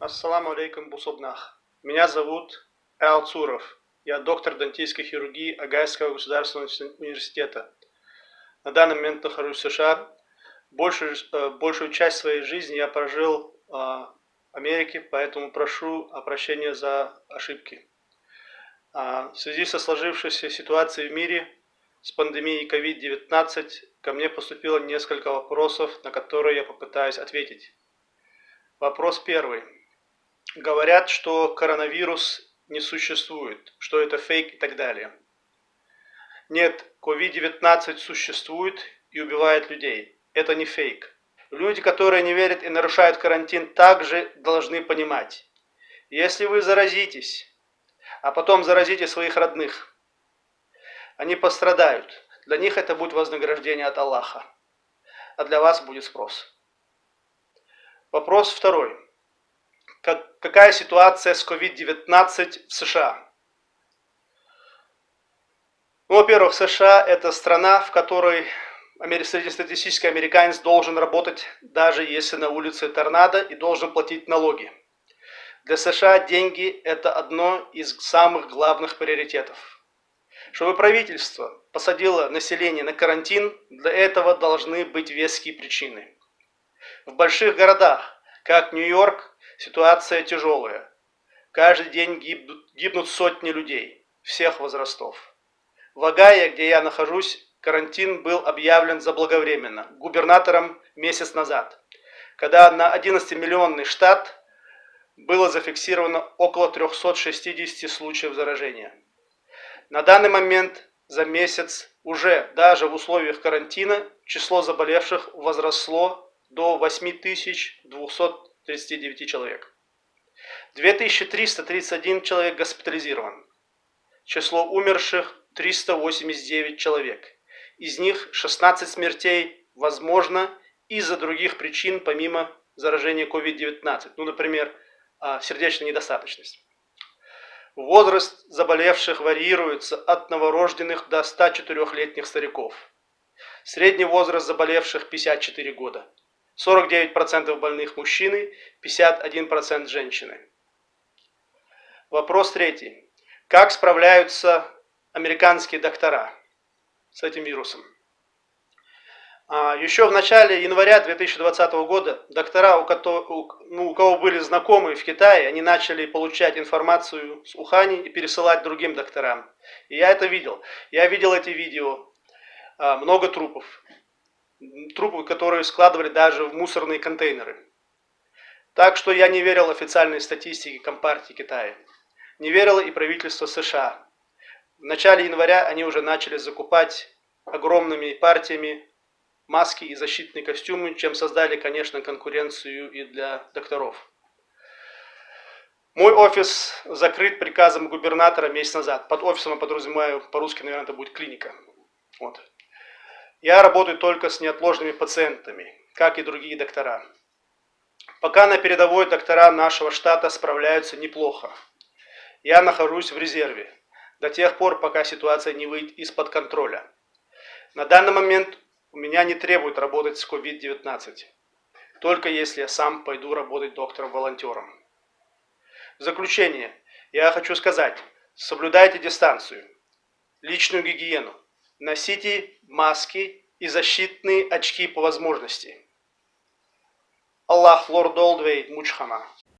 Ассаламу алейкум бусобнах. Меня зовут Эл Цуров. Я доктор дантистской хирургии Огайского государственного университета. На данный момент нахожусь в США. Большую часть своей жизни я прожил в Америке, поэтому прошу прощения за ошибки. В связи со сложившейся ситуацией в мире с пандемией COVID-19 ко мне поступило несколько вопросов, на которые я попытаюсь ответить. Вопрос первый. Говорят, что коронавирус не существует, что это фейк и так далее. Нет, COVID-19 существует и убивает людей. Это не фейк. Люди, которые не верят и нарушают карантин, также должны понимать. Если вы заразитесь, а потом заразите своих родных, они пострадают. Для них это будет вознаграждение от Аллаха, а для вас будет спрос. Вопрос второй. Какая ситуация с COVID-19 в США? Во-первых, США – это страна, в которой среднестатистический американец должен работать, даже если на улице торнадо, и должен платить налоги. Для США деньги – это одно из самых главных приоритетов. Чтобы правительство посадило население на карантин, для этого должны быть веские причины. В больших городах, как Нью-Йорк, ситуация тяжелая. Каждый день гибнут сотни людей, всех возрастов. В Огайо, где я нахожусь, карантин был объявлен заблаговременно губернатором месяц назад, когда на 11-миллионный штат было зафиксировано около 360 случаев заражения. На данный момент за месяц уже даже в условиях карантина число заболевших возросло до 8239 человек. 2331 человек госпитализирован. Число умерших 389 человек. Из них 16 смертей возможно из-за других причин, помимо заражения COVID-19. Например, сердечная недостаточность. Возраст заболевших варьируется от новорожденных до 104-летних стариков. Средний возраст заболевших 54 года. 49% больных мужчины, 51% женщины. Вопрос третий. Как справляются американские доктора с этим вирусом? Еще в начале января 2020 года доктора, у кого были знакомые в Китае, они начали получать информацию с Ухани и пересылать другим докторам. И я это видел. Я видел эти видео. Много трупов. Трупы, которые складывали даже в мусорные контейнеры. Так что я не верил официальной статистике Компартии Китая. Не верило и правительство США. В начале января они уже начали закупать огромными партиями маски и защитные костюмы, чем создали, конечно, конкуренцию и для докторов. Мой офис закрыт приказом губернатора месяц назад. Под офисом я подразумеваю, по-русски, наверное, это будет клиника. Вот. Я работаю только с неотложными пациентами, как и другие доктора. Пока на передовой доктора нашего штата справляются неплохо. Я нахожусь в резерве до тех пор, пока ситуация не выйдет из-под контроля. На данный момент у меня не требуют работать с COVID-19, только если я сам пойду работать доктором-волонтером. В заключение, я хочу сказать, соблюдайте дистанцию, личную гигиену, носите маски и защитные очки по возможности. Аллах лорд Олдвей Мучхама.